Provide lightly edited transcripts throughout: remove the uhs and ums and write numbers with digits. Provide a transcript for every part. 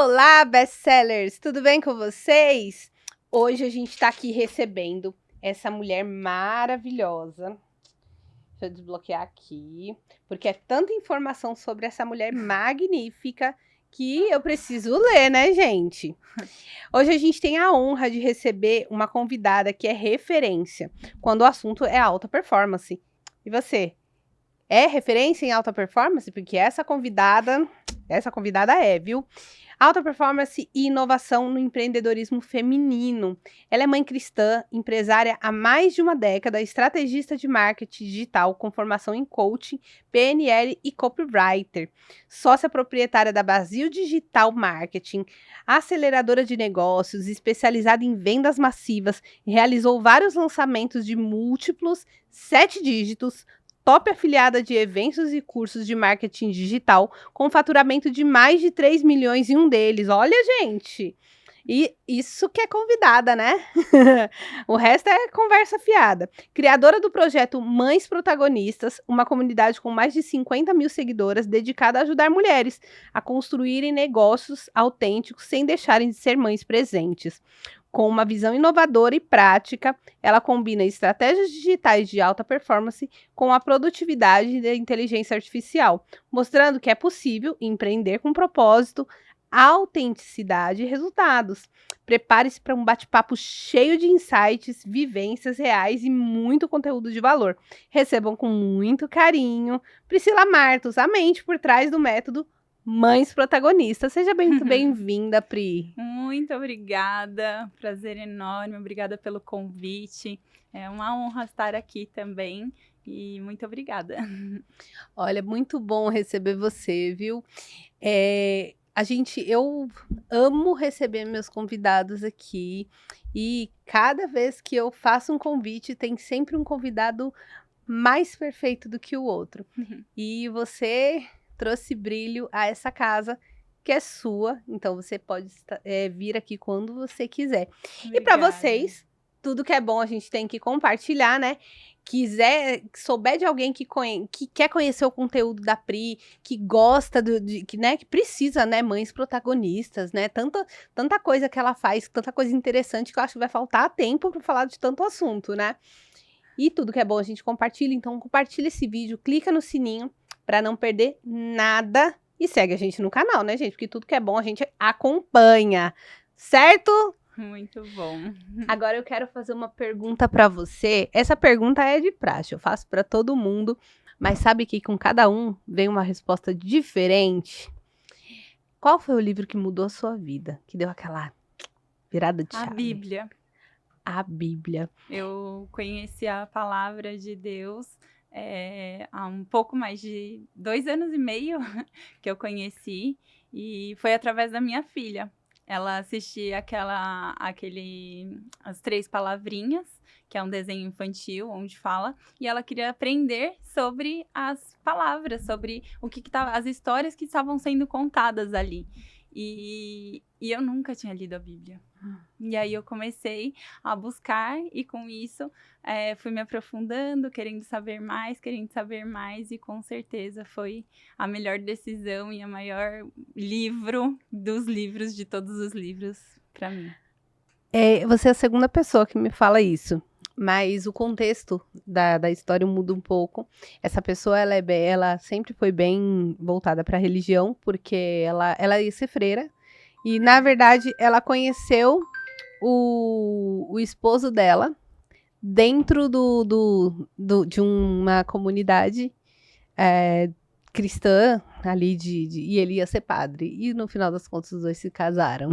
Olá, best-sellers! Tudo bem com vocês? Hoje a gente está aqui recebendo essa mulher maravilhosa. Deixa eu desbloquear aqui, porque é tanta informação sobre essa mulher magnífica que eu preciso ler, né, gente? Hoje a gente tem a honra de receber uma convidada que é referência quando o assunto é alta performance. E você? É referência em alta performance? Porque essa convidada é, viu? Alta performance e inovação no empreendedorismo feminino. Ela é mãe cristã, empresária há mais de uma década, estrategista de marketing digital com formação em coaching, PNL e copywriter. Sócia proprietária da Brasil Digital Marketing, aceleradora de negócios, especializada em vendas massivas, realizou vários lançamentos de múltiplos 7 dígitos, top afiliada de eventos e cursos de marketing digital, com faturamento de mais de 3 milhões em um deles. Olha, gente! E isso que é convidada, né? O resto é conversa fiada. Criadora do projeto Mães Protagonistas, uma comunidade com mais de 50 mil seguidoras dedicada a ajudar mulheres a construírem negócios autênticos sem deixarem de ser mães presentes. Com uma visão inovadora e prática, ela combina estratégias digitais de alta performance com a produtividade da inteligência artificial, mostrando que é possível empreender com propósito, autenticidade e resultados. Prepare-se para um bate-papo cheio de insights, vivências reais e muito conteúdo de valor. Recebam com muito carinho Priscila Martos, a mente por trás do método Mães Protagonistas. Seja muito bem-vinda, Pri. Muito obrigada, prazer enorme, obrigada pelo convite. É uma honra estar aqui também e muito obrigada. Olha, muito bom receber você, viu? Eu amo receber meus convidados aqui e cada vez que eu faço um convite, tem sempre um convidado mais perfeito do que o outro. E você trouxe brilho a essa casa que é sua, então você pode vir aqui quando você quiser. Obrigada. E para vocês, tudo que é bom a gente tem que compartilhar, né? Souber de alguém que quer conhecer o conteúdo da Pri, que gosta que precisa, né, mães protagonistas, né? Tanta coisa que ela faz, tanta coisa interessante que eu acho que vai faltar tempo para falar de tanto assunto, né? E tudo que é bom a gente compartilha, então compartilha esse vídeo, clica no sininho para não perder nada e segue a gente no canal, né, gente? Porque tudo que é bom a gente acompanha, certo? Muito bom. Agora eu quero fazer uma pergunta para você. Essa pergunta é de praxe, eu faço para todo mundo, mas sabe que com cada um vem uma resposta diferente. Qual foi o livro que mudou a sua vida? Que deu aquela virada de chave? A Bíblia. A Bíblia. Eu conheci a palavra de Deus há um pouco mais de 2 anos e meio que eu conheci, e foi através da minha filha. Ela assistia As Três Palavrinhas, que é um desenho infantil onde fala, e ela queria aprender sobre as palavras, sobre as histórias que estavam sendo contadas ali. E eu nunca tinha lido a Bíblia. E aí eu comecei a buscar e com isso fui me aprofundando, querendo saber mais e com certeza foi a melhor decisão e o maior livro dos livros, de todos os livros, para mim. Você é a segunda pessoa que me fala isso, mas o contexto da história muda um pouco. Essa pessoa, ela sempre foi bem voltada para a religião, porque ela ia ser freira, e na verdade ela conheceu o esposo dela dentro de uma comunidade cristã ali e ele ia ser padre. E no final das contas os dois se casaram.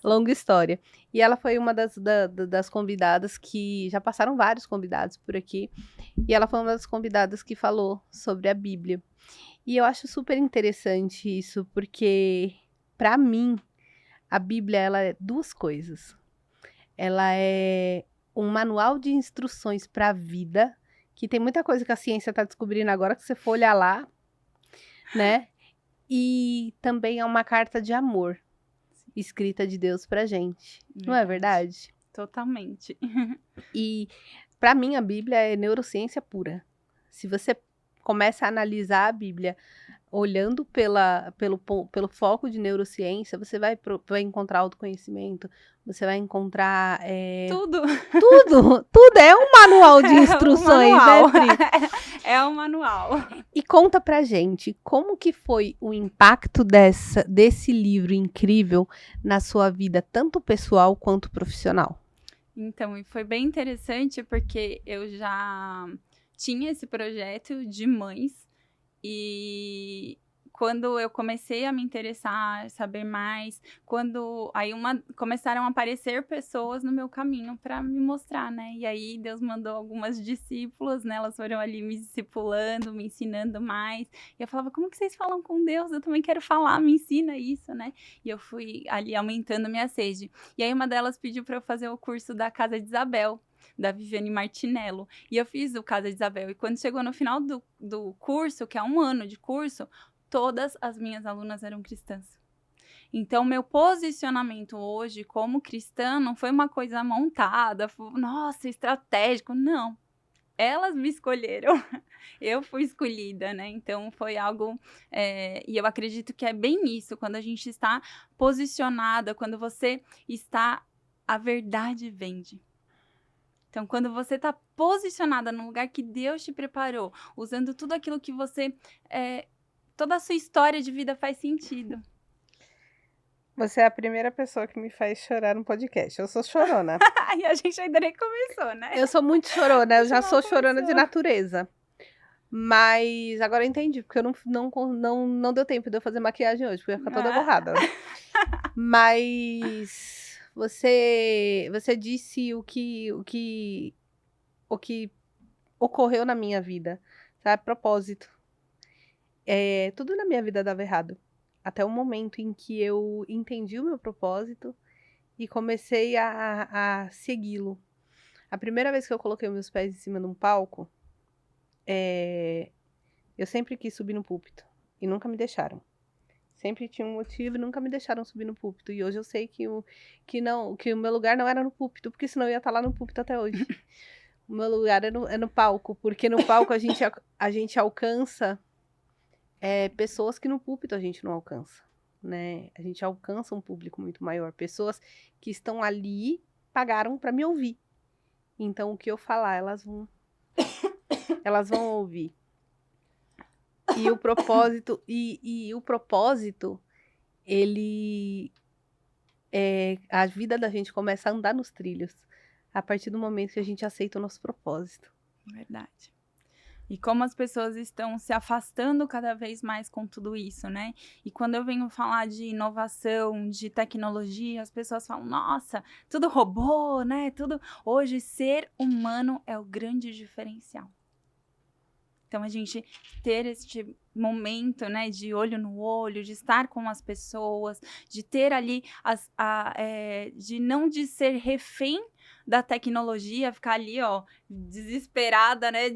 Longa história. E ela foi uma das convidadas que... Já passaram vários convidados por aqui. E ela foi uma das convidadas que falou sobre a Bíblia. E eu acho super interessante isso, porque para mim a Bíblia ela é duas coisas. Ela é um manual de instruções para a vida, que tem muita coisa que a ciência está descobrindo agora, que você for olhar lá, né? E também é uma carta de amor, escrita de Deus pra gente. Verdade. Não é verdade? Totalmente. E para mim a Bíblia é neurociência pura. Se você começa a analisar a Bíblia, olhando pelo foco de neurociência, você vai encontrar autoconhecimento, você vai encontrar Tudo. tudo é um manual de instruções, manual. né, Pri? É um manual. E conta pra gente, como que foi o impacto desse livro incrível na sua vida, tanto pessoal quanto profissional? Então, e foi bem interessante porque eu já tinha esse projeto de mães e quando eu comecei a me interessar, saber mais, começaram a aparecer pessoas no meu caminho para me mostrar, né? E aí Deus mandou algumas discípulas, né? Elas foram ali me discipulando, me ensinando mais. E eu falava, como que vocês falam com Deus? Eu também quero falar, me ensina isso, né? E eu fui ali aumentando a minha sede. E aí uma delas pediu para eu fazer o curso da Casa de Isabel, da Viviane Martinello. E eu fiz o Casa de Isabel. E quando chegou no final do curso, que é 1 ano de curso, todas as minhas alunas eram cristãs. Então, meu posicionamento hoje como cristã não foi uma coisa montada, nossa, estratégico, não. Elas me escolheram, eu fui escolhida, né? Então, foi algo... e eu acredito que é bem isso, quando a gente está posicionada, quando você está... A verdade vende. Então, quando você está posicionada no lugar que Deus te preparou, usando tudo aquilo que você... toda a sua história de vida faz sentido. Você é a primeira pessoa que me faz chorar no podcast. Eu sou chorona. E a gente ainda nem começou, né? Eu sou muito chorona, eu já sou chorona de começou. natureza. Mas agora eu entendi, porque eu não deu tempo de eu fazer maquiagem hoje, porque eu ia ficar toda borrada. Mas você disse o que ocorreu na minha vida, sabe? Propósito. Tudo na minha vida dava errado. Até o momento em que eu entendi o meu propósito e comecei a segui-lo. A primeira vez que eu coloquei meus pés em cima de um palco, eu sempre quis subir no púlpito e nunca me deixaram. Sempre tinha um motivo e nunca me deixaram subir no púlpito. E hoje eu sei que o meu lugar não era no púlpito, porque senão eu ia estar lá no púlpito até hoje. O meu lugar é no palco, porque no palco a gente alcança pessoas que no púlpito a gente não alcança, né? A gente alcança um público muito maior. Pessoas que estão ali, pagaram para me ouvir. Então, o que eu falar, elas vão ouvir. E o propósito, a vida da gente começa a andar nos trilhos a partir do momento que a gente aceita o nosso propósito. Verdade. E como as pessoas estão se afastando cada vez mais com tudo isso, né? E quando eu venho falar de inovação, de tecnologia, as pessoas falam, nossa, tudo robô, né? Tudo... Hoje, ser humano é o grande diferencial. Então, a gente ter este momento, né, de olho no olho, de estar com as pessoas, de ter ali, de ser refém da tecnologia, ficar ali, ó, desesperada, né,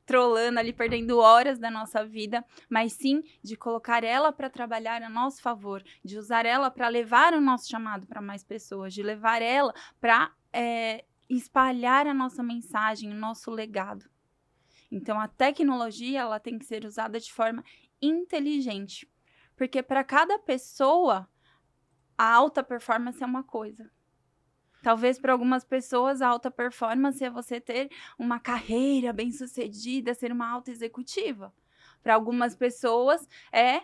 trolando ali, perdendo horas da nossa vida, mas sim de colocar ela para trabalhar a nosso favor, de usar ela para levar o nosso chamado para mais pessoas, de levar ela para espalhar a nossa mensagem, o nosso legado. Então, a tecnologia ela tem que ser usada de forma inteligente, porque para cada pessoa, a alta performance é uma coisa. Talvez para algumas pessoas a alta performance é você ter uma carreira bem-sucedida, ser uma alta executiva. Para algumas pessoas é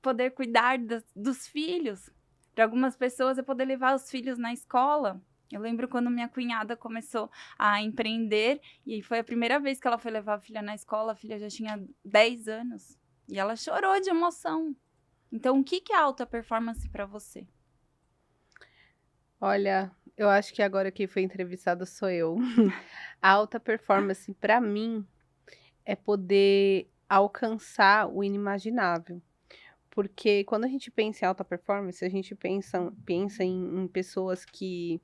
poder cuidar dos filhos. Para algumas pessoas é poder levar os filhos na escola. Eu lembro quando minha cunhada começou a empreender e foi a primeira vez que ela foi levar a filha na escola, a filha já tinha 10 anos e ela chorou de emoção. Então, o que é alta performance para você? Olha, eu acho que agora quem foi entrevistada sou eu. A alta performance, para mim, é poder alcançar o inimaginável. Porque quando a gente pensa em alta performance, a gente pensa em pessoas que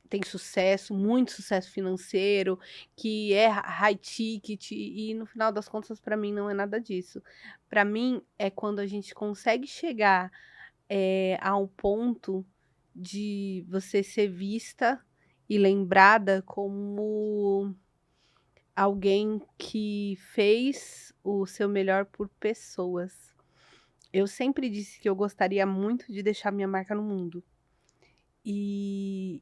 têm sucesso, muito sucesso financeiro, que é high ticket, e no final das contas, para mim, não é nada disso. Para mim, é quando a gente consegue chegar ao ponto de você ser vista e lembrada como alguém que fez o seu melhor por pessoas. Eu sempre disse que eu gostaria muito de deixar minha marca no mundo. E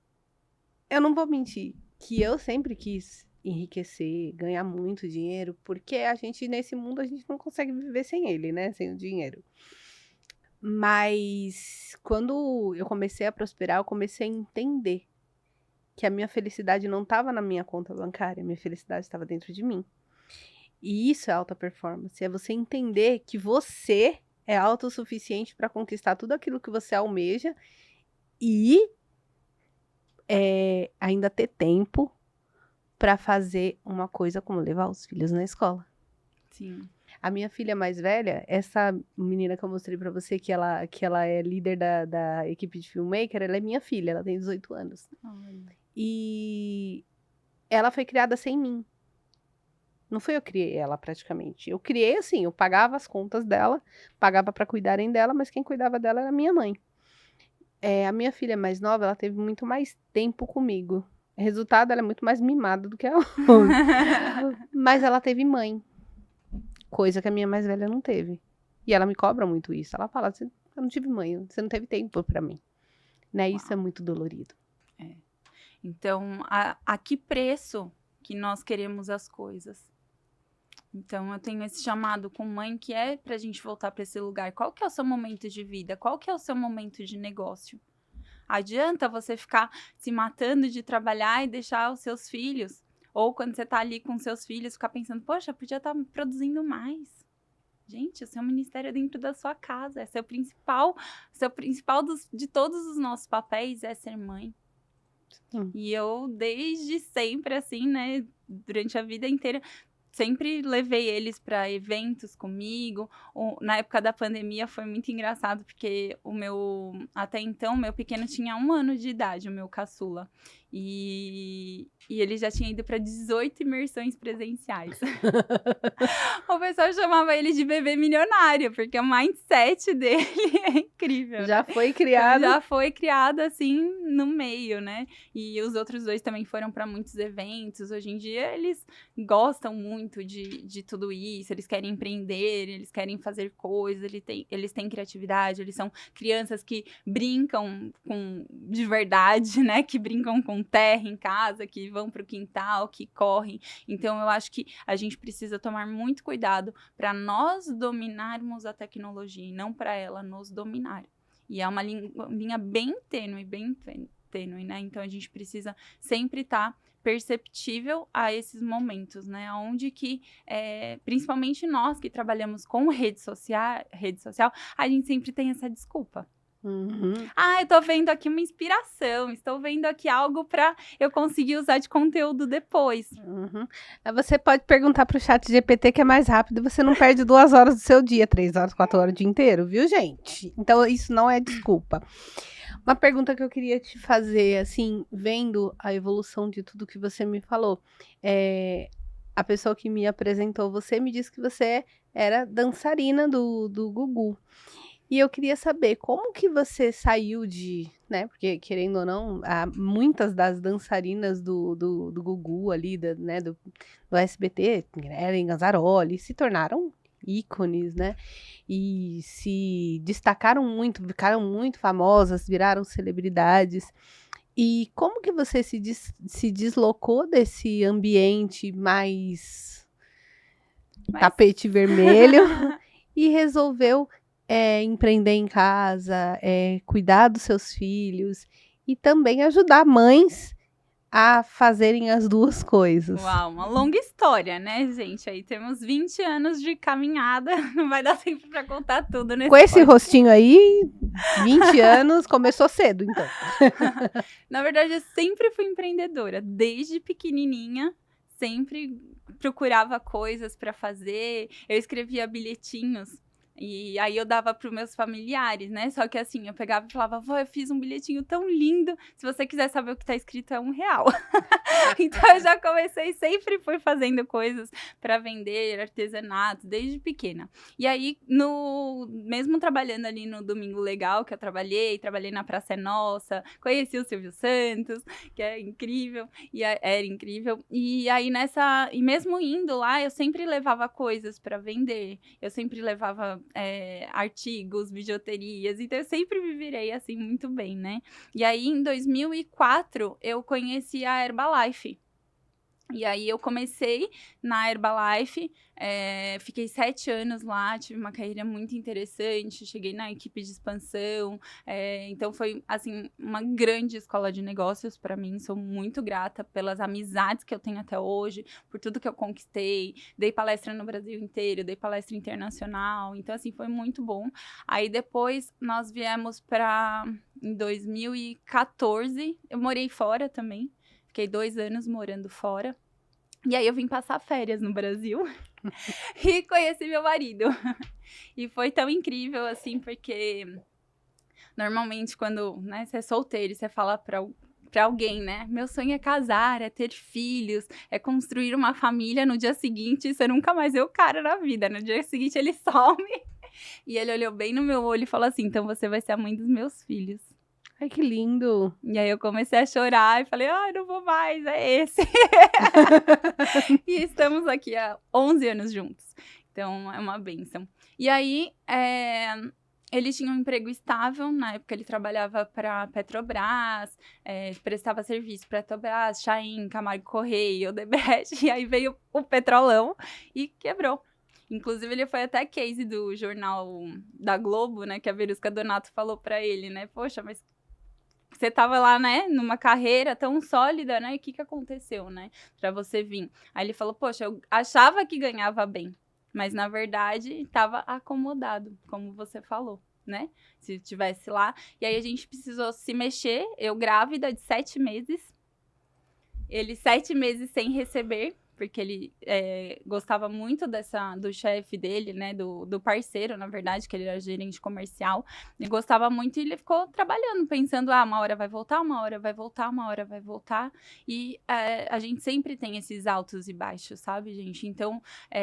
eu não vou mentir que eu sempre quis enriquecer, ganhar muito dinheiro, porque a gente, nesse mundo, a gente não consegue viver sem ele, né? Sem o dinheiro. Mas quando eu comecei a prosperar, eu comecei a entender que a minha felicidade não estava na minha conta bancária, a minha felicidade estava dentro de mim. E isso é alta performance, é você entender que você é autossuficiente para conquistar tudo aquilo que você almeja e ainda ter tempo para fazer uma coisa como levar os filhos na escola. Sim. A minha filha mais velha, essa menina que eu mostrei para você, que ela é líder da equipe de filmmaker, ela é minha filha, ela tem 18 anos. Olha. E ela foi criada sem mim. Não fui eu que criei ela, praticamente. Eu criei assim, eu pagava as contas dela, pagava para cuidarem dela, mas quem cuidava dela era minha mãe. A minha filha mais nova, ela teve muito mais tempo comigo. Resultado, ela é muito mais mimada do que a outra. Mas ela teve mãe. Coisa que a minha mais velha não teve. E ela me cobra muito isso. Ela fala, eu não tive mãe, você não teve tempo pra mim. Né? Isso é muito dolorido. Então, a que preço que nós queremos as coisas? Então, eu tenho esse chamado com mãe que é pra gente voltar pra esse lugar. Qual que é o seu momento de vida? Qual que é o seu momento de negócio? Adianta você ficar se matando de trabalhar e deixar os seus filhos? Ou quando você tá ali com seus filhos, ficar pensando, poxa, podia estar produzindo mais. Gente, o seu ministério é dentro da sua casa. É seu principal de todos os nossos papéis é ser mãe. Sim. E eu, desde sempre, assim, né, durante a vida inteira, sempre levei eles para eventos comigo. Na época da pandemia foi muito engraçado, porque até então, meu pequeno tinha 1 ano de idade, o meu caçula. E ele já tinha ido para 18 imersões presenciais. O pessoal chamava ele de bebê milionário, porque o mindset dele é incrível. Já né? foi criado. Já foi criado assim no meio, né? E os outros 2 também foram para muitos eventos. Hoje em dia eles gostam muito de tudo isso, eles querem empreender, eles querem fazer coisas, eles têm criatividade, eles são crianças que brincam de verdade, né? Que brincam com terra em casa, que vão para o quintal, que correm. Então, eu acho que a gente precisa tomar muito cuidado para nós dominarmos a tecnologia e não para ela nos dominar. E é uma linha bem tênue, né? Então, a gente precisa sempre estar perceptível a esses momentos, né? Onde que, principalmente nós que trabalhamos com rede social, a gente sempre tem essa desculpa. Uhum. Eu tô vendo aqui uma inspiração, estou vendo aqui algo para eu conseguir usar de conteúdo depois. Uhum. Você pode perguntar pro ChatGPT que é mais rápido, você não perde 2 horas do seu dia, 3 horas, 4 horas o dia inteiro, viu, gente? Então, isso não é desculpa. Uma pergunta que eu queria te fazer, assim, vendo a evolução de tudo que você me falou, a pessoa que me apresentou você me disse que você era dançarina do Gugu. E eu queria saber como que você saiu né, porque querendo ou não, muitas das dançarinas do Gugu ali, do SBT, Ellen Ganzaroli, se tornaram ícones, né, e se destacaram muito, ficaram muito famosas, viraram celebridades. E como que você se deslocou desse ambiente mais tapete vermelho e resolveu empreender em casa, cuidar dos seus filhos e também ajudar mães a fazerem as 2 coisas? Uau, uma longa história, né, gente? Aí temos 20 anos de caminhada, não vai dar tempo para contar tudo nesse Com esse rostinho aí, 20 anos, começou cedo, então. Na verdade, eu sempre fui empreendedora, desde pequenininha, sempre procurava coisas para fazer, eu escrevia bilhetinhos. E aí eu dava para os meus familiares, né? Só que assim, eu pegava e falava, vó, eu fiz um bilhetinho tão lindo, se você quiser saber o que tá escrito é R$1. Então eu já comecei, sempre fui fazendo coisas para vender, artesanato, desde pequena. E aí, mesmo trabalhando ali no Domingo Legal, que eu trabalhei na Praça é Nossa, conheci o Silvio Santos, que é incrível, era incrível. E aí e mesmo indo lá, eu sempre levava coisas para vender, eu sempre levava artigos, bijuterias, então eu sempre me virei assim muito bem, né? E aí, em 2004, eu conheci a Herbalife. E aí eu comecei na Herbalife, fiquei 7 anos lá, tive uma carreira muito interessante, cheguei na equipe de expansão, então foi, assim, uma grande escola de negócios para mim, sou muito grata pelas amizades que eu tenho até hoje, por tudo que eu conquistei, dei palestra no Brasil inteiro, dei palestra internacional, então, assim, foi muito bom. Aí depois nós viemos em 2014, eu morei fora também, fiquei 2 anos morando fora. E aí eu vim passar férias no Brasil e conheci meu marido. E foi tão incrível, assim, porque normalmente quando, né, você é solteiro e você fala pra alguém, né, meu sonho é casar, é ter filhos, é construir uma família, no dia seguinte você nunca mais vê o cara na vida. No dia seguinte ele some e ele olhou bem no meu olho e falou assim, então você vai ser a mãe dos meus filhos. Ai, que lindo. E aí eu comecei a chorar e falei, não vou mais, é esse. E estamos aqui há 11 anos juntos. Então, é uma bênção. E aí, ele tinha um emprego estável. Na época, ele trabalhava para Petrobras, prestava serviço para Petrobras, Chain, Camargo Correia, Odebrecht. E aí veio o Petrolão e quebrou. Inclusive, ele foi até case do jornal da Globo, né? Que a Verusca Donato falou para ele, né? Poxa, mas você tava lá, né, numa carreira tão sólida, né, e o que aconteceu, né, pra você vir? Aí ele falou, poxa, eu achava que ganhava bem, mas na verdade tava acomodado, como você falou, né, se tivesse lá. E aí a gente precisou se mexer, eu grávida de 7 meses, ele 7 meses sem receber, porque ele gostava muito do chefe dele, né, do parceiro, na verdade, que ele era gerente comercial, ele gostava muito e ele ficou trabalhando, pensando, uma hora vai voltar, uma hora vai voltar, uma hora vai voltar, e a gente sempre tem esses altos e baixos, sabe, gente? Então,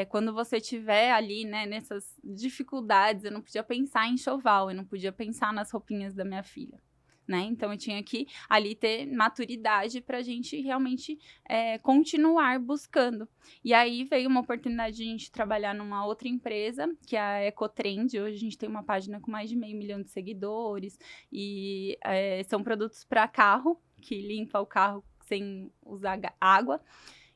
quando você tiver ali, né, nessas dificuldades, eu não podia pensar em enxoval, eu não podia pensar nas roupinhas da minha filha. Né? Então, eu tinha que ali ter maturidade para a gente realmente continuar buscando. E aí veio uma oportunidade de a gente trabalhar numa outra empresa, que é a Ecotrend. Hoje a gente tem uma página com mais de 500 mil de seguidores e são produtos para carro, que limpa o carro sem usar água.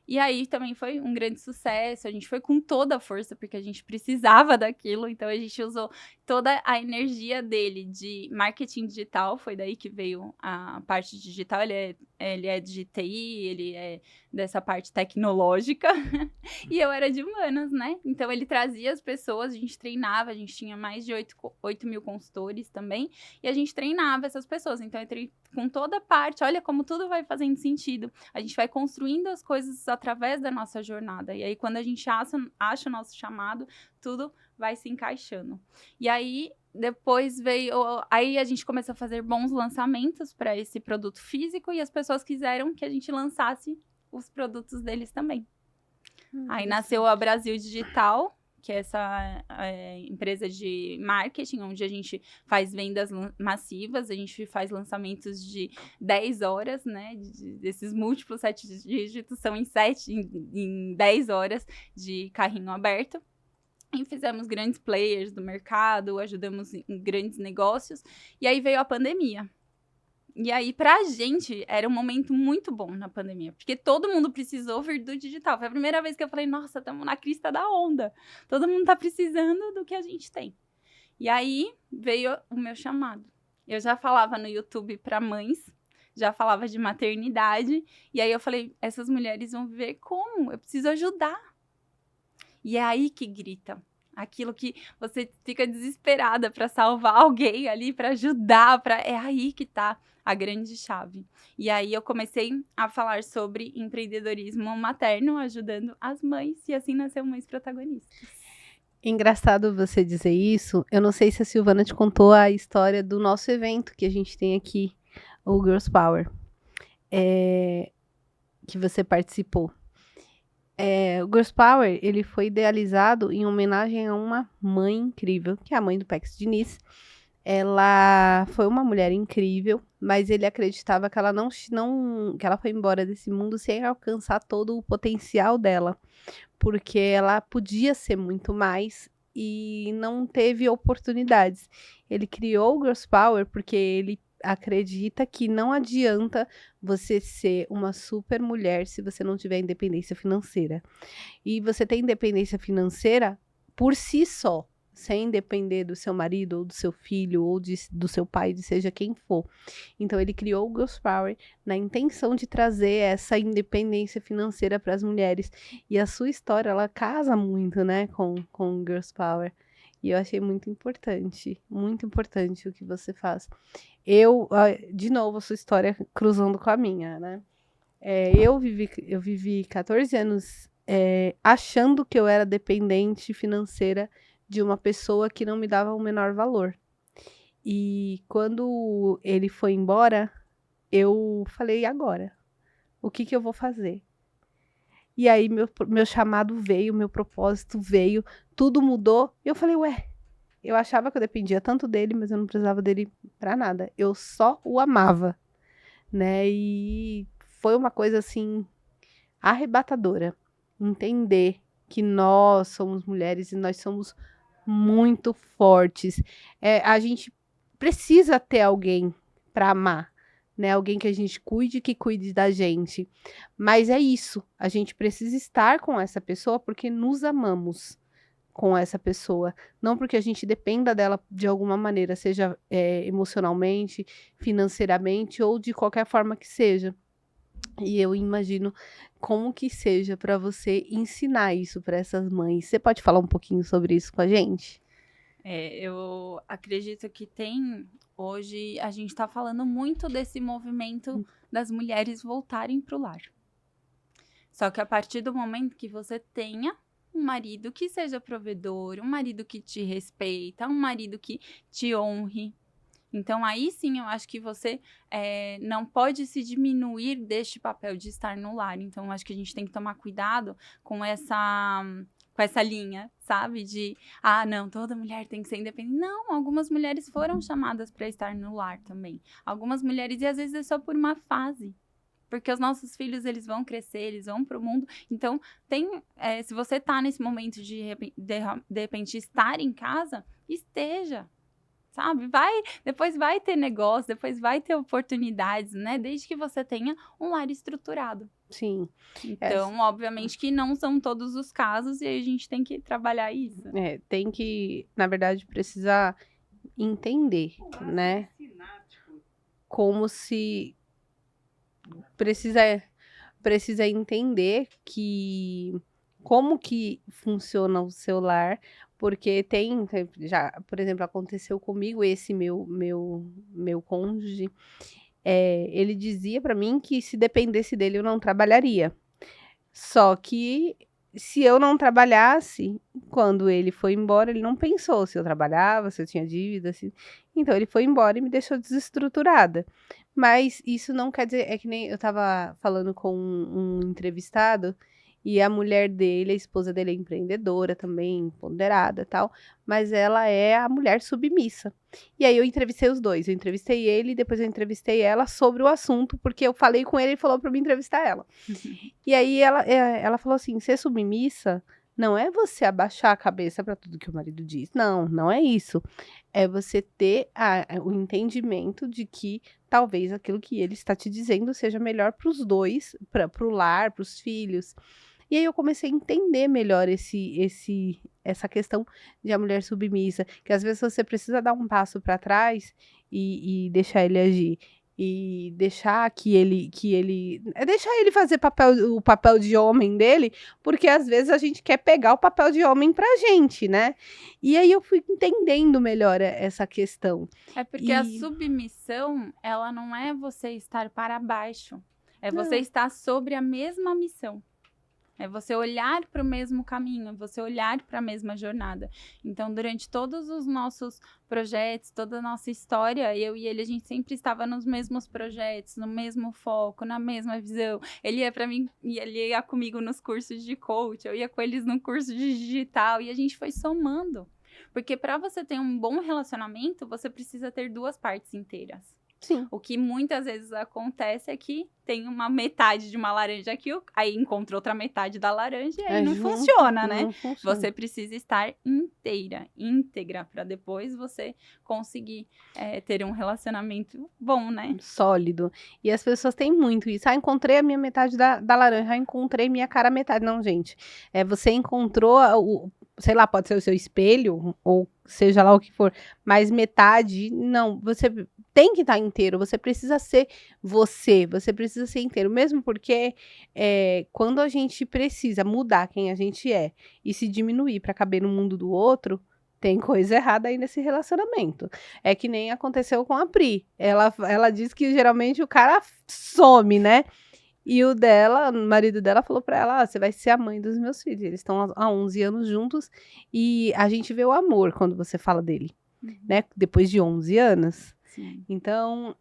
E aí também foi um grande sucesso, a gente foi com toda a força, porque a gente precisava daquilo, então a gente usou toda a energia dele de marketing digital, foi daí que veio a parte digital, ele é de TI, ele é dessa parte tecnológica, e eu era de humanas, né? Então ele trazia as pessoas, a gente treinava, a gente tinha mais de 8 mil consultores também, e a gente treinava essas pessoas, então eu entrei com toda a parte, olha como tudo vai fazendo sentido, a gente vai construindo as coisas através da nossa jornada, e aí quando a gente acha o nosso chamado, tudo vai se encaixando. E aí, depois aí a gente começou a fazer bons lançamentos para esse produto físico, e as pessoas quiseram que a gente lançasse os produtos deles também. Aí nasceu a Brasil Digital, que é essa empresa de marketing, onde a gente faz vendas massivas, a gente faz lançamentos de 10 horas, né, desses múltiplos 7 dígitos, são em 10 horas de carrinho aberto. E fizemos grandes players do mercado, ajudamos em grandes negócios, e aí veio a pandemia. E aí, pra gente, era um momento muito bom na pandemia, porque todo mundo precisou vir do digital. Foi a primeira vez que eu falei, nossa, estamos na crista da onda. Todo mundo tá precisando do que a gente tem. E aí, veio o meu chamado. Eu já falava no YouTube para mães, já falava de maternidade, e aí eu falei, essas mulheres vão viver como? Eu preciso ajudar. E é aí que grita. Aquilo que você fica desesperada para salvar alguém ali, para ajudar, é aí que tá a grande chave. E aí eu comecei a falar sobre empreendedorismo materno, ajudando as mães, e assim nasceu Mães Protagonistas. Engraçado você dizer isso. Eu não sei se a Silvana te contou a história do nosso evento que a gente tem aqui, o Girls Power. que você participou. O Girls Power, ele foi idealizado em homenagem a uma mãe incrível, que é a mãe do Pax Diniz. Ela foi uma mulher incrível, mas ele acreditava que ela que ela foi embora desse mundo sem alcançar todo o potencial dela, porque ela podia ser muito mais e não teve oportunidades. Ele criou o Girls Power porque ele acredita que não adianta você ser uma super mulher se você não tiver independência financeira. E você tem independência financeira por si só, sem depender do seu marido, ou do seu filho, ou do seu pai, de seja quem for. Então, ele criou o Girls Power na intenção de trazer essa independência financeira para as mulheres. E a sua história, ela casa muito, né, com o Girls Power. E eu achei muito importante o que você faz. De novo, a sua história cruzando com a minha, né? Eu vivi 14 anos achando que eu era dependente financeira de uma pessoa que não me dava o menor valor. E quando ele foi embora, eu falei, e agora? O que eu vou fazer? E aí meu chamado veio, meu propósito veio, tudo mudou. E eu falei, ué, eu achava que eu dependia tanto dele, mas eu não precisava dele pra nada. Eu só o amava, né? E foi uma coisa assim arrebatadora. Entender que nós somos mulheres e nós somos muito fortes. A gente precisa ter alguém para amar, né? Alguém que a gente cuide, que cuide da gente. Mas é isso. A gente precisa estar com essa pessoa porque nos amamos com essa pessoa. Não porque a gente dependa dela de alguma maneira, seja emocionalmente, financeiramente ou de qualquer forma que seja. E eu imagino como que seja para você ensinar isso para essas mães. Você pode falar um pouquinho sobre isso com a gente? Eu acredito que hoje a gente está falando muito desse movimento das mulheres voltarem para o lar. Só que a partir do momento que você tenha um marido que seja provedor, um marido que te respeita, um marido que te honre. Então, aí sim, eu acho que você não pode se diminuir deste papel de estar no lar. Então, eu acho que a gente tem que tomar cuidado com essa linha, sabe? Não, toda mulher tem que ser independente. Não, algumas mulheres foram chamadas para estar no lar também. Algumas mulheres, e às vezes é só por uma fase. Porque os nossos filhos, eles vão crescer, eles vão pro mundo. Então, se você tá nesse momento de repente estar em casa, esteja, sabe? Depois vai ter negócio, depois vai ter oportunidades, né? Desde que você tenha um lar estruturado. Sim. Então, obviamente que não são todos os casos e aí a gente tem que trabalhar isso. Tem que, na verdade, precisar entender, né? Como se precisa entender como que funciona o seu lar, porque já, por exemplo, aconteceu comigo esse meu cônjuge, ele dizia para mim que se dependesse dele eu não trabalharia. Só que se eu não trabalhasse, quando ele foi embora, ele não pensou se eu trabalhava, se eu tinha dívida, então ele foi embora e me deixou desestruturada. Mas isso não quer dizer, é que nem eu estava falando com um entrevistado, e a mulher dele, a esposa dele é empreendedora também, ponderada e tal, mas ela é a mulher submissa. E aí eu entrevistei os dois, eu entrevistei ele e depois eu entrevistei ela sobre o assunto, porque eu falei com ele e falou para mim entrevistar ela. E aí ela falou assim, ser submissa não é você abaixar a cabeça para tudo que o marido diz. Não, não é isso. É você ter o entendimento de que talvez aquilo que ele está te dizendo seja melhor para os dois, para o lar, para os filhos. E aí eu comecei a entender melhor essa questão de a mulher submissa, que às vezes você precisa dar um passo para trás e deixar ele agir. E deixar deixar ele fazer o papel de homem dele, porque às vezes a gente quer pegar o papel de homem pra gente, né? E aí eu fui entendendo melhor essa questão. É porque a submissão, ela não é você estar para baixo, é você estar sobre a mesma missão. É você olhar para o mesmo caminho, você olhar para a mesma jornada. Então, durante todos os nossos projetos, toda a nossa história, eu e ele, a gente sempre estava nos mesmos projetos, no mesmo foco, na mesma visão. Ele ia para mim, e ele ia comigo nos cursos de coach, eu ia com eles no curso de digital, e a gente foi somando. Porque para você ter um bom relacionamento, você precisa ter duas partes inteiras. Sim. O que muitas vezes acontece é que tem uma metade de uma laranja aqui, aí encontra outra metade da laranja e aí não junto, funciona, né? não funciona. Você precisa estar íntegra, para depois você conseguir ter um relacionamento bom, né? Sólido. E as pessoas têm muito isso. Encontrei a minha metade da laranja, encontrei minha cara metade. Não, gente. Você encontrou sei lá, pode ser o seu espelho, ou seja lá o que for, mas metade, não. Você tem que estar inteiro, você precisa ser você precisa ser inteiro. Mesmo porque quando a gente precisa mudar quem a gente é e se diminuir para caber no mundo do outro, tem coisa errada aí nesse relacionamento. É que nem aconteceu com a Pri. Ela diz que geralmente o cara some, né? E o marido dela falou pra ela, você vai ser a mãe dos meus filhos. Eles estão há 11 anos juntos e a gente vê o amor quando você fala dele, né? Depois de 11 anos. Sim. Então,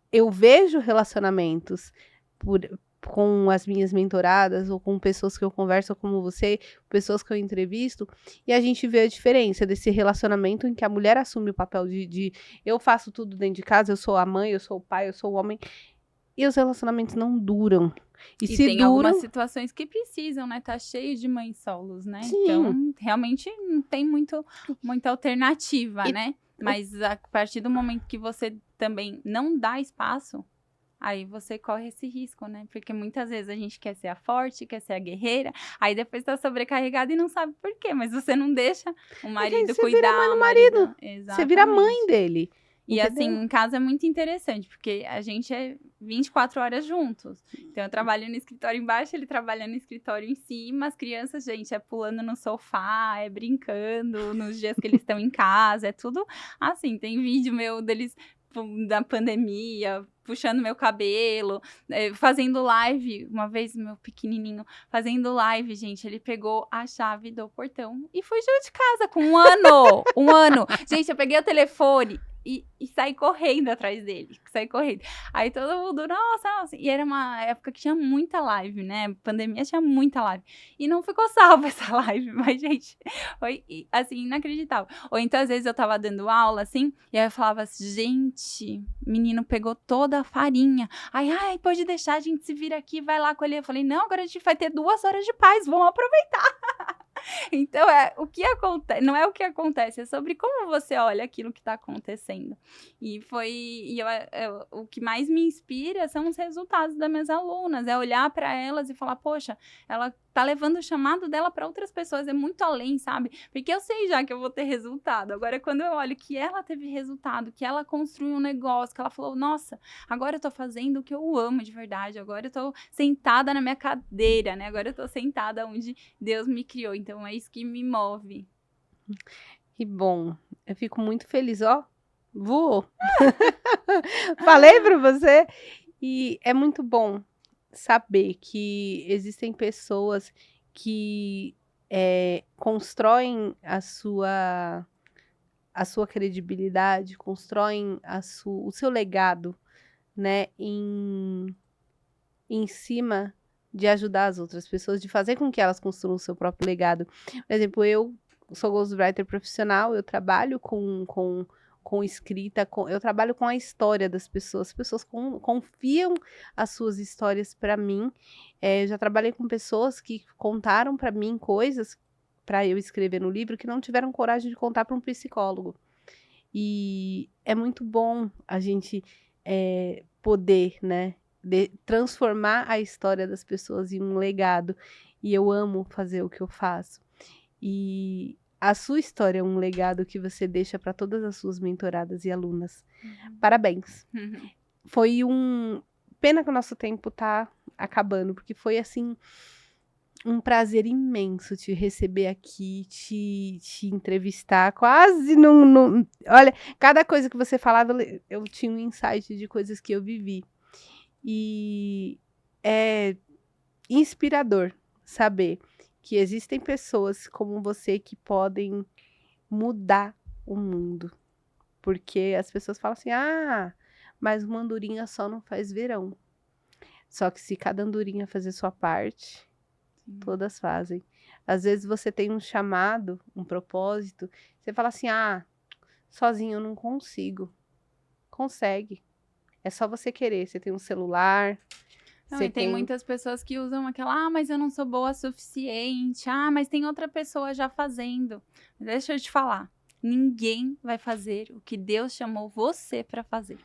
eu vejo relacionamentos com as minhas mentoradas ou com pessoas que eu converso como você, pessoas que eu entrevisto, e a gente vê a diferença desse relacionamento em que a mulher assume o papel de eu faço tudo dentro de casa, eu sou a mãe, eu sou o pai, eu sou o homem, e os relacionamentos não duram. E se tem duram... algumas situações que precisam, né? Tá cheio de mães solos, né? Sim. Então, realmente não tem muita alternativa, né? Mas a partir do momento que você também não dá espaço, aí você corre esse risco, né? Porque muitas vezes a gente quer ser a forte, quer ser a guerreira, aí depois tá sobrecarregada e não sabe por quê, mas você não deixa o marido cuidar. Você vira mãe do marido. Exatamente. Você vira mãe dele. E assim, em casa é muito interessante, porque a gente é 24 horas juntos. Então, eu trabalho no escritório embaixo, ele trabalha no escritório em cima. As crianças, gente, é pulando no sofá, é brincando nos dias que eles estão em casa, é tudo assim. Tem vídeo meu deles da pandemia, puxando meu cabelo, fazendo live. Uma vez, meu pequenininho, fazendo live, gente, ele pegou a chave do portão e fugiu de casa com 1 ano. 1 ano. Gente, eu peguei o telefone e saí correndo atrás dele. Saí correndo. Aí todo mundo, nossa. E era uma época que tinha muita live, né? Pandemia tinha muita live. E não ficou salva essa live. Mas, gente, foi, assim, inacreditável. Ou então, às vezes, eu tava dando aula, assim, e aí eu falava assim, gente, menino pegou toda a farinha. Ai, pode deixar, a gente se vira aqui, vai lá colher. Eu falei, não, agora a gente vai ter 2 horas de paz, vamos aproveitar. Então, o que acontece, não é o que acontece, é sobre como você olha aquilo que está acontecendo. O que mais me inspira são os resultados das minhas alunas, é olhar para elas e falar, poxa, ela tá levando o chamado dela para outras pessoas, é muito além, sabe? Porque eu sei já que eu vou ter resultado. Agora, quando eu olho que ela teve resultado, que ela construiu um negócio, que ela falou, nossa, agora eu tô fazendo o que eu amo de verdade, agora eu tô sentada na minha cadeira, né? Agora eu tô sentada onde Deus me criou. Então, é isso que me move. Que bom. Eu fico muito feliz, ó. Voou. Falei pra você. E é muito bom saber que existem pessoas que constroem a sua credibilidade, constroem o seu legado, né, em cima de ajudar as outras pessoas, de fazer com que elas construam o seu próprio legado. Por exemplo, eu sou ghostwriter profissional, eu trabalho com escrita, eu trabalho com a história das pessoas. As pessoas confiam as suas histórias para mim. Já trabalhei com pessoas que contaram para mim coisas para eu escrever no livro que não tiveram coragem de contar para um psicólogo. E é muito bom a gente poder, né, transformar a história das pessoas em um legado. E eu amo fazer o que eu faço. E a sua história é um legado que você deixa para todas as suas mentoradas e alunas. Parabéns. Foi pena que o nosso tempo tá acabando, porque foi assim um prazer imenso te receber aqui, te entrevistar. Quase não. Olha, cada coisa que você falava, eu tinha um insight de coisas que eu vivi. E inspirador saber que existem pessoas como você que podem mudar o mundo. Porque as pessoas falam assim, mas uma andorinha só não faz verão. Só que se cada andorinha fazer sua parte, todas fazem. Às vezes você tem um chamado, um propósito, você fala assim, sozinho eu não consigo. Consegue. É só você querer. Você tem um celular. Não, você e tem muitas pessoas que usam aquela, mas eu não sou boa o suficiente. Mas tem outra pessoa já fazendo. Deixa eu te falar. Ninguém vai fazer o que Deus chamou você para fazer.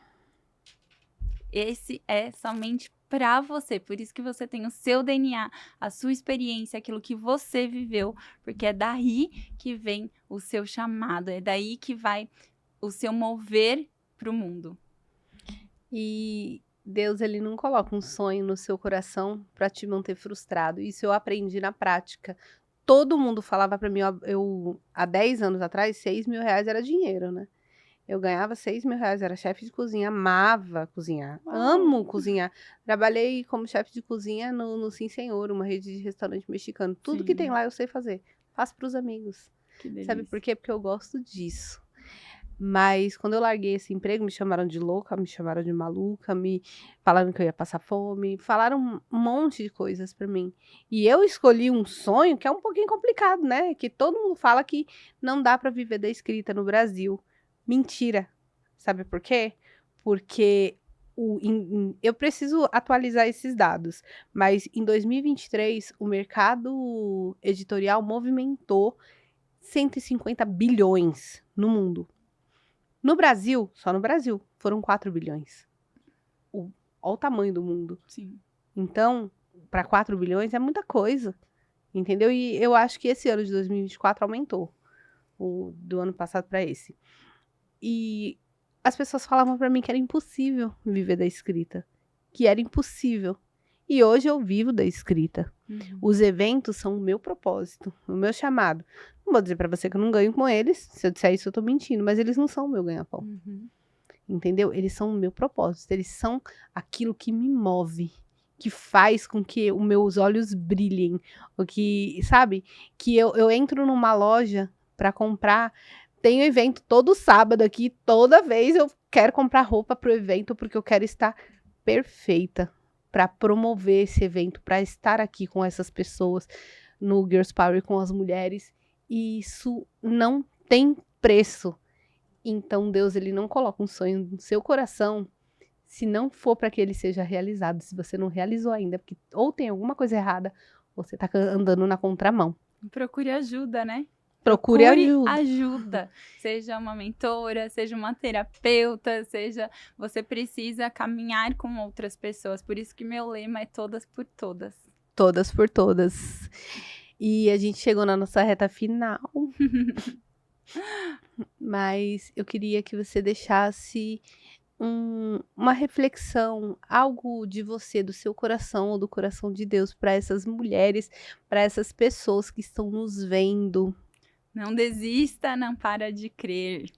Esse é somente para você. Por isso que você tem o seu DNA, a sua experiência, aquilo que você viveu. Porque é daí que vem o seu chamado. É daí que vai o seu mover para o mundo. E Deus, ele não coloca um sonho no seu coração para te manter frustrado. Isso eu aprendi na prática. Todo mundo falava para mim, há 10 anos atrás, 6 mil reais era dinheiro, né? Eu ganhava 6 mil reais, era chefe de cozinha, amava cozinhar, amo cozinhar. Trabalhei como chefe de cozinha no Sim Senhor, uma rede de restaurante mexicano. Tudo que tem lá eu sei fazer. Faço para os amigos. Que delícia. Sabe por quê? Porque eu gosto disso. Mas quando eu larguei esse emprego, me chamaram de louca, me chamaram de maluca, me falaram que eu ia passar fome, falaram um monte de coisas pra mim. E eu escolhi um sonho que é um pouquinho complicado, né? Que todo mundo fala que não dá pra viver da escrita no Brasil. Mentira. Sabe por quê? Porque eu preciso atualizar esses dados, mas em 2023 o mercado editorial movimentou 150 bilhões no mundo. No Brasil, só no Brasil, foram 4 bilhões. Olha o tamanho do mundo. Sim. Então, para 4 bilhões é muita coisa, entendeu? E eu acho que esse ano de 2024 aumentou, do ano passado para esse. E as pessoas falavam para mim que era impossível viver da escrita, que era impossível. E hoje eu vivo da escrita. Os eventos são o meu propósito, o meu chamado. Não vou dizer pra você que eu não ganho com eles. Se eu disser isso, eu tô mentindo. Mas eles não são o meu ganha-pão. Entendeu? Eles são o meu propósito. Eles são aquilo que me move. Que faz com que os meus olhos brilhem. O que, sabe? Que eu entro numa loja pra comprar. Tem evento todo sábado aqui. Toda vez eu quero comprar roupa pro evento. Porque eu quero estar perfeita para promover esse evento, para estar aqui com essas pessoas no Girls Power com as mulheres, e isso não tem preço. Então Deus, ele não coloca um sonho no seu coração se não for para que ele seja realizado. Se você não realizou ainda, porque ou tem alguma coisa errada, ou você tá andando na contramão. Procure ajuda, né? Procure ajuda. Seja uma mentora, seja uma terapeuta, você precisa caminhar com outras pessoas. Por isso que meu lema é todas por todas. Todas por todas. E a gente chegou na nossa reta final. Mas eu queria que você deixasse uma reflexão, algo de você, do seu coração ou do coração de Deus para essas mulheres, para essas pessoas que estão nos vendo. Não desista, não para de crer.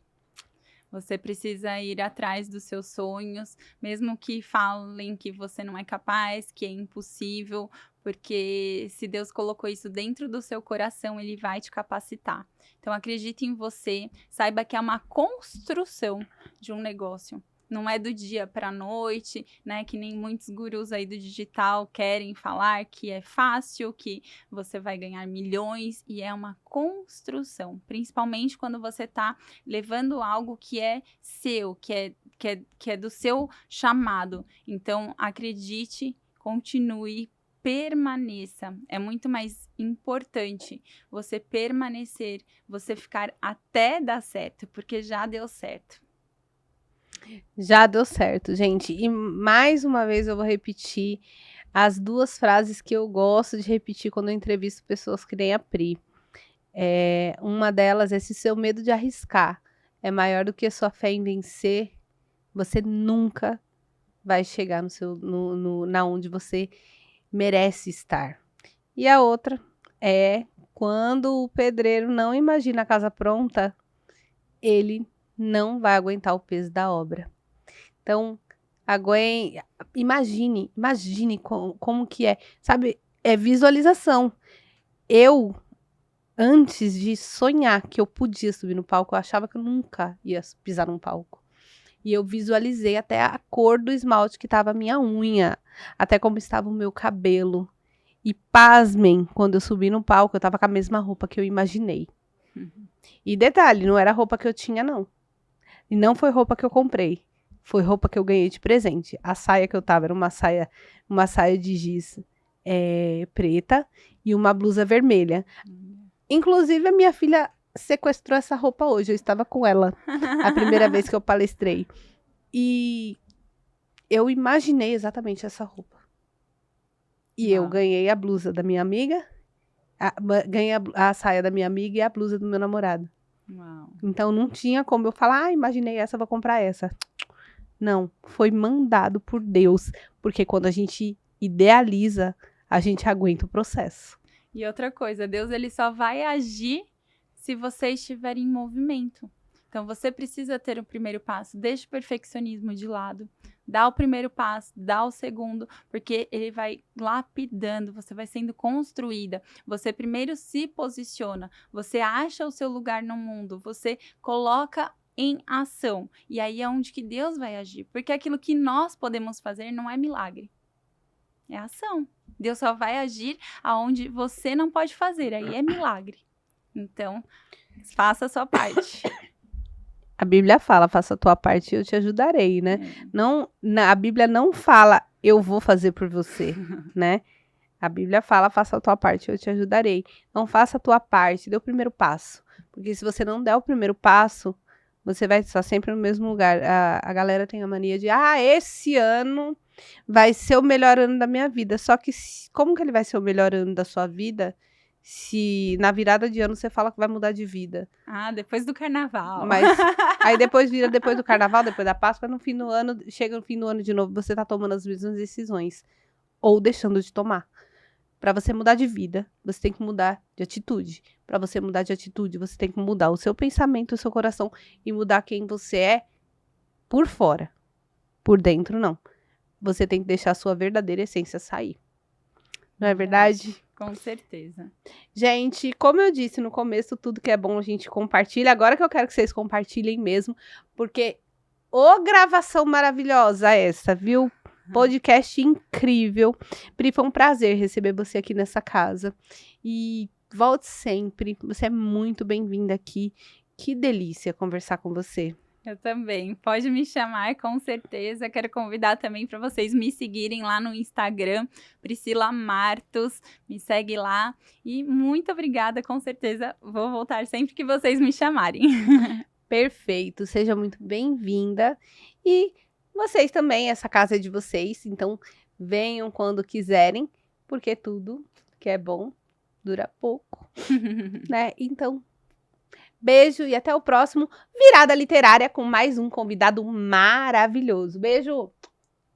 Você precisa ir atrás dos seus sonhos, mesmo que falem que você não é capaz, que é impossível, porque se Deus colocou isso dentro do seu coração, Ele vai te capacitar. Então, acredite em você, saiba que é uma construção de um negócio. Não é do dia para a noite, né? Que nem muitos gurus aí do digital querem falar que é fácil, que você vai ganhar milhões, e é uma construção. Principalmente quando você está levando algo que é seu, que é do seu chamado. Então, acredite, continue, permaneça. É muito mais importante você permanecer, você ficar até dar certo, porque já deu certo. Já deu certo, gente. E mais uma vez eu vou repetir as 2 frases que eu gosto de repetir quando eu entrevisto pessoas que nem a Pri. Uma delas é: se seu medo de arriscar é maior do que a sua fé em vencer, você nunca vai chegar na onde você merece estar. E a outra é: quando o pedreiro não imagina a casa pronta, ele não vai aguentar o peso da obra. Então, imagine como que é. Sabe, é visualização. Eu, antes de sonhar que eu podia subir no palco, eu achava que eu nunca ia pisar num palco. E eu visualizei até a cor do esmalte que estava a minha unha, até como estava o meu cabelo. E pasmem, quando eu subi no palco, eu estava com a mesma roupa que eu imaginei. E detalhe, não era roupa que eu tinha, não. E não foi roupa que eu comprei. Foi roupa que eu ganhei de presente. A saia que eu tava era uma saia de giz preta e uma blusa vermelha. Inclusive, a minha filha sequestrou essa roupa hoje. Eu estava com ela a primeira vez que eu palestrei. E eu imaginei exatamente essa roupa. E eu ganhei a blusa da minha amiga, ganhei a saia da minha amiga e a blusa do meu namorado. Uau. Então não tinha como eu falar, imaginei essa, vou comprar essa. Não, foi mandado por Deus, porque quando a gente idealiza, a gente aguenta o processo. E outra coisa, Deus ele só vai agir se você estiver em movimento. Então você precisa ter o primeiro passo, deixa o perfeccionismo de lado, dá o primeiro passo, dá o segundo, porque ele vai lapidando, você vai sendo construída. Você primeiro se posiciona, você acha o seu lugar no mundo, você coloca em ação. E aí é onde que Deus vai agir, porque aquilo que nós podemos fazer não é milagre, é ação. Deus só vai agir aonde você não pode fazer, aí é milagre. Então, faça a sua parte. A Bíblia fala, faça a tua parte e eu te ajudarei, né? Não, a Bíblia não fala, eu vou fazer por você, né? A Bíblia fala, faça a tua parte e eu te ajudarei. Não faça a tua parte, dê o primeiro passo. Porque se você não der o primeiro passo, você vai estar sempre no mesmo lugar. A galera tem a mania de, esse ano vai ser o melhor ano da minha vida. Só que como que ele vai ser o melhor ano da sua vida se na virada de ano você fala que vai mudar de vida? Depois do carnaval. Mas aí depois do carnaval, depois da Páscoa, no fim do ano, chega no fim do ano de novo, você tá tomando as mesmas decisões. Ou deixando de tomar. Para você mudar de vida, você tem que mudar de atitude. Para você mudar de atitude, você tem que mudar o seu pensamento, o seu coração e mudar quem você é por fora. Por dentro, não. Você tem que deixar a sua verdadeira essência sair. Não é verdade? Com certeza. Gente, como eu disse no começo, tudo que é bom a gente compartilha. Agora que eu quero que vocês compartilhem mesmo, porque gravação maravilhosa essa, viu? Podcast incrível. Pri, foi um prazer receber você aqui nessa casa. E volte sempre. Você é muito bem-vinda aqui. Que delícia conversar com você. Eu também. Pode me chamar, com certeza. Quero convidar também para vocês me seguirem lá no Instagram, Priscila Martos. Me segue lá. E muito obrigada, com certeza. Vou voltar sempre que vocês me chamarem. Perfeito. Seja muito bem-vinda. E vocês também, essa casa é de vocês. Então, venham quando quiserem, porque tudo que é bom dura pouco, né? Então, beijo e até o próximo Virada Literária com mais um convidado maravilhoso. Beijo!